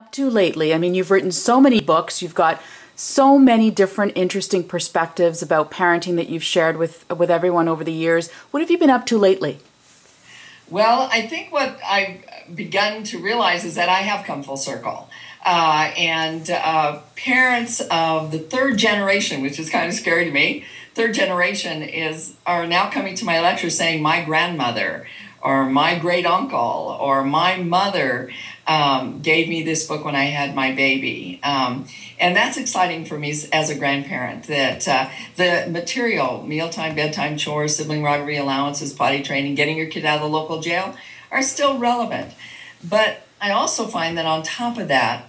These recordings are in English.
up to lately? I mean, you've written so many books, you've got so many different interesting perspectives about parenting that you've shared with everyone over the years. What have you been up to lately? Well, I think what I've begun to realize is that I have come full circle. Parents of the third generation, which is kind of scary to me, third generation are now coming to my lecture saying my grandmother or my great uncle or my mother gave me this book when I had my baby. And that's exciting for me as a grandparent, that the material, mealtime, bedtime, chores, sibling rivalry, allowances, potty training, getting your kid out of the local jail are still relevant. But I also find that on top of that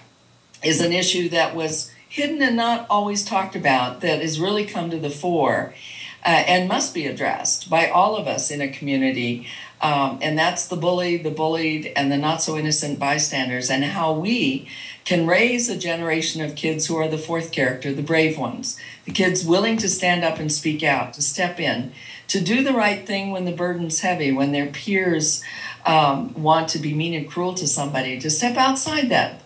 is an issue that was hidden and not always talked about that has really come to the fore and must be addressed by all of us in a community. And that's the bully, the bullied, and the not so innocent bystanders, and how we can raise a generation of kids who are the fourth character, the brave ones, the kids willing to stand up and speak out, to step in, to do the right thing when the burden's heavy, when their peers want to be mean and cruel to somebody, to step outside that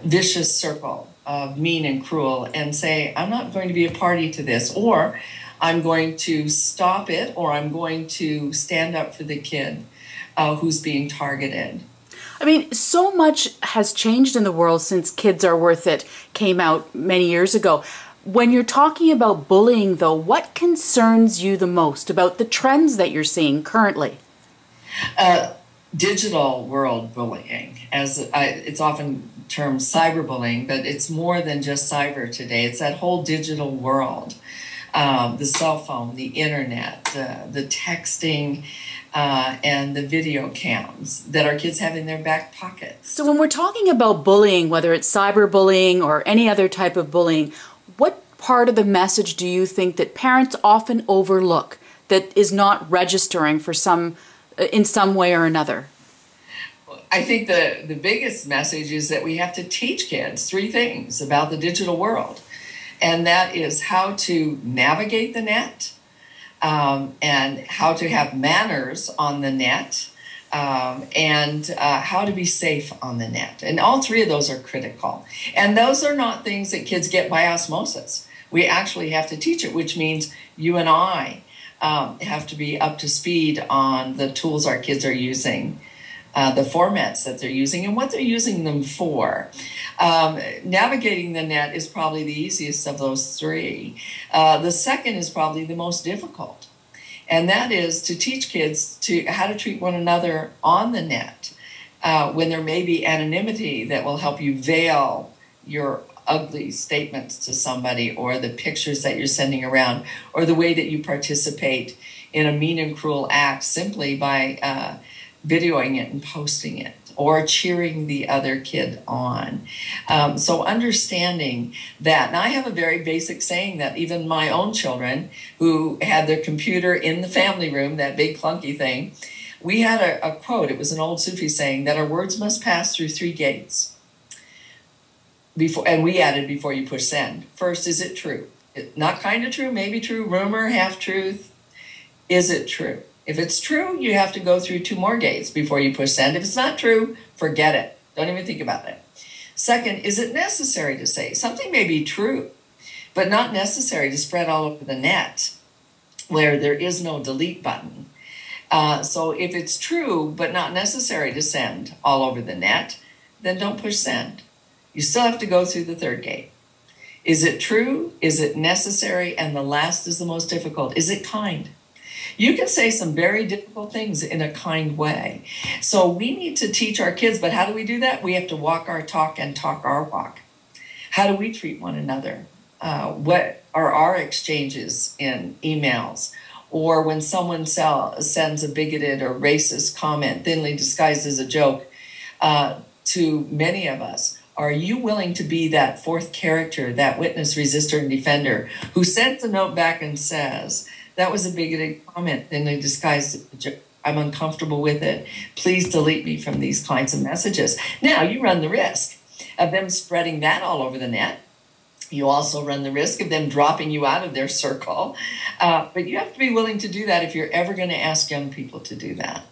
vicious circle of mean and cruel and say, I'm not going to be a party to this, or I'm going to stop it, or I'm going to stand up for the kid who's being targeted. I mean, so much has changed in the world since Kids Are Worth It came out many years ago. When you're talking about bullying, though, what concerns you the most about the trends that you're seeing currently? Digital world bullying, as it's often termed cyberbullying, but it's more than just cyber today. It's that whole digital world. The cell phone, the internet, the texting, and the video cams that our kids have in their back pockets. So when we're talking about bullying, whether it's cyberbullying or any other type of bullying, what part of the message do you think that parents often overlook that is not registering for in some way or another? I think the biggest message is that we have to teach kids three things about the digital world. And that is how to navigate the net, and how to have manners on the net, and how to be safe on the net. And all three of those are critical. And those are not things that kids get by osmosis. We actually have to teach it, which means you and I have to be up to speed on the tools our kids are using, the formats that they're using, and what they're using them for. Navigating the net is probably the easiest of those three. The second is probably the most difficult, and that is to teach kids how to treat one another on the net when there may be anonymity that will help you veil your ugly statements to somebody, or the pictures that you're sending around, or the way that you participate in a mean and cruel act simply by videoing it and posting it, or cheering the other kid on. So understanding that. Now, I have a very basic saying that even my own children, who had their computer in the family room, that big clunky thing, we had a quote. It was an old Sufi saying that our words must pass through three gates. And we added, before you push send. First, is it true? Not kind of true, maybe true, rumor, half-truth. Is it true? If it's true, you have to go through two more gates before you push send. If it's not true, forget it. Don't even think about it. Second, is it necessary to say? Something may be true, but not necessary to spread all over the net where there is no delete button. So if it's true, but not necessary to send all over the net, then don't push send. You still have to go through the third gate. Is it true? Is it necessary? And the last is the most difficult. Is it kind? You can say some very difficult things in a kind way. So we need to teach our kids, but how do we do that? We have to walk our talk and talk our walk. How do we treat one another? What are our exchanges in emails? Or when someone sends a bigoted or racist comment, thinly disguised as a joke, to many of us, are you willing to be that fourth character, that witness, resistor, and defender, who sends a note back and says, that was a bigoted comment, thinly disguised as a joke. I'm uncomfortable with it. Please delete me from these kinds of messages. Now, you run the risk of them spreading that all over the net. You also run the risk of them dropping you out of their circle. But you have to be willing to do that if you're ever going to ask young people to do that.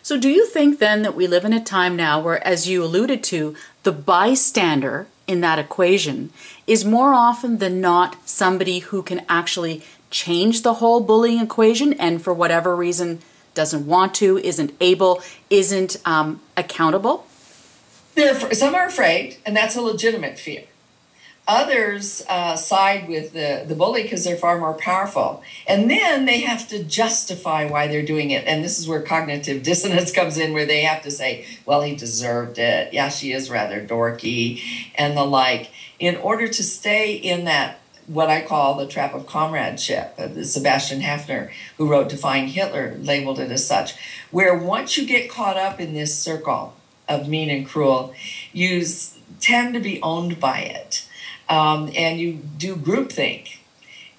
So do you think then that we live in a time now where, as you alluded to, the bystander in that equation is more often than not somebody who can actually change the whole bullying equation and for whatever reason doesn't want to, isn't able, isn't accountable? Some are afraid, and that's a legitimate fear. Others side with the bully because they're far more powerful. And then they have to justify why they're doing it. And this is where cognitive dissonance comes in, where they have to say, well, he deserved it. Yeah, she is rather dorky, and the like, in order to stay in that, what I call the trap of comradeship. Sebastian Haffner, who wrote Defying Hitler, labeled it as such, where once you get caught up in this circle of mean and cruel, you tend to be owned by it. And you do groupthink,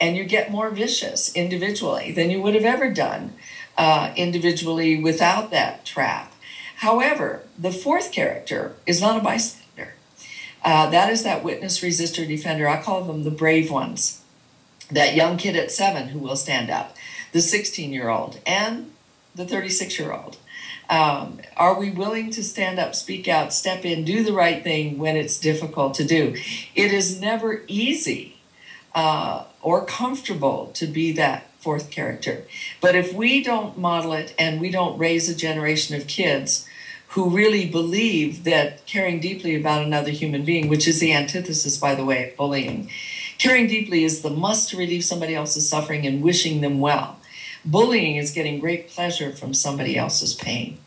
and you get more vicious individually than you would have ever done individually without that trap. However, the fourth character is not a bystander. That is that witness, resistor, defender. I call them the brave ones. That young kid at 7 who will stand up, the 16-year-old, and the 36-year-old. Are we willing to stand up, speak out, step in, do the right thing when it's difficult to do? It is never easy or comfortable to be that fourth character. But if we don't model it and we don't raise a generation of kids who really believe that caring deeply about another human being, which is the antithesis, by the way, of bullying, caring deeply is the must to relieve somebody else's suffering and wishing them well. Bullying is getting great pleasure from somebody else's pain.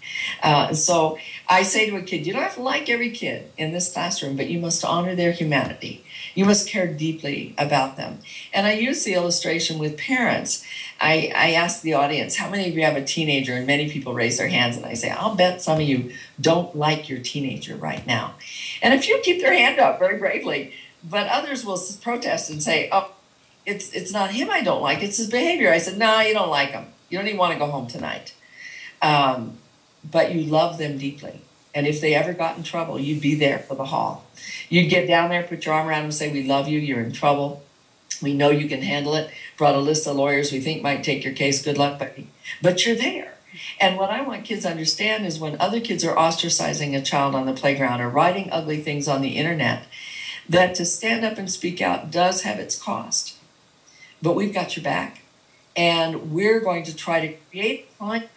So I say to a kid, you don't have to like every kid in this classroom, but you must honor their humanity. You must care deeply about them. And I use the illustration with parents. I ask the audience, how many of you have a teenager? And many people raise their hands, and I say, I'll bet some of you don't like your teenager right now. And a few keep their hand up very bravely, but others will protest and say, oh, it's not him I don't like, it's his behavior. I said, no, you don't like him. You don't even want to go home tonight. But you love them deeply. And if they ever got in trouble, you'd be there for the haul. You'd get down there, put your arm around them and say, we love you, you're in trouble. We know you can handle it. Brought a list of lawyers we think might take your case. Good luck, buddy. But you're there. And what I want kids to understand is when other kids are ostracizing a child on the playground or writing ugly things on the internet, that to stand up and speak out does have its cost. But we've got your back. And we're going to try to create a climate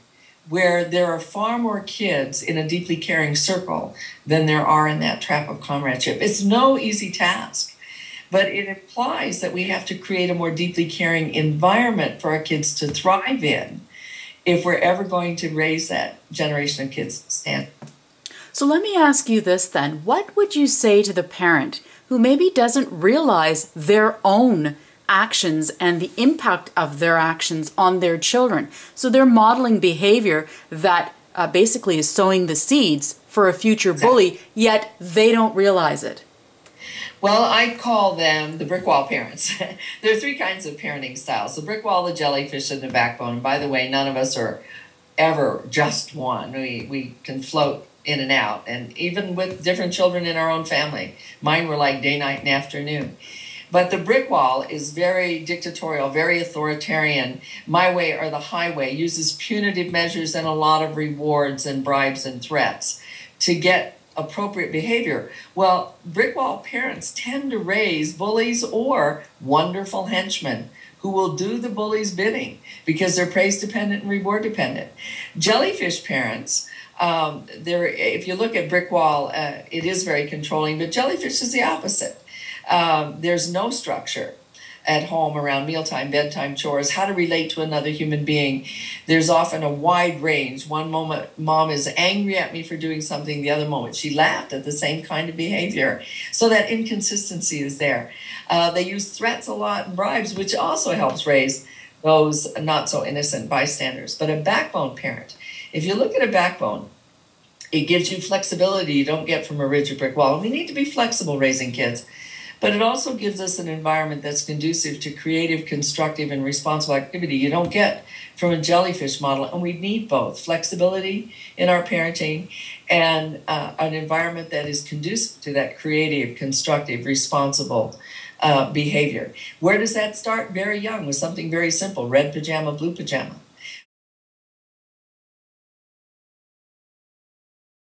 where there are far more kids in a deeply caring circle than there are in that trap of comradeship. It's no easy task, but it implies that we have to create a more deeply caring environment for our kids to thrive in if we're ever going to raise that generation of kids to stand. So let me ask you this then. What would you say to the parent who maybe doesn't realize their own actions and the impact of their actions on their children? So they're modeling behavior that basically is sowing the seeds for a future bully, yet they don't realize it. Well, I call them the brick wall parents. There are three kinds of parenting styles: the brick wall, the jellyfish, and the backbone. And by the way, none of us are ever just one. We can float in and out, and even with different children in our own family. Mine were like day, night, and afternoon. But the brick wall is very dictatorial, very authoritarian. My way or the highway, uses punitive measures and a lot of rewards and bribes and threats to get appropriate behavior. Well, brick wall parents tend to raise bullies or wonderful henchmen who will do the bully's bidding because they're praise dependent and reward dependent. Jellyfish parents, if you look at brick wall, it is very controlling, but jellyfish is the opposite. There's no structure at home around mealtime, bedtime, chores, how to relate to another human being. There's often a wide range. One moment, mom is angry at me for doing something. The other moment, she laughed at the same kind of behavior. So that inconsistency is there. They use threats a lot and bribes, which also helps raise those not so innocent bystanders. But a backbone parent, if you look at a backbone, it gives you flexibility you don't get from a rigid brick wall. And we need to be flexible raising kids. But it also gives us an environment that's conducive to creative, constructive, and responsible activity you don't get from a jellyfish model. And we need both flexibility in our parenting and an environment that is conducive to that creative, constructive, responsible behavior. Where does that start? Very young, with something very simple: red pajama, blue pajama.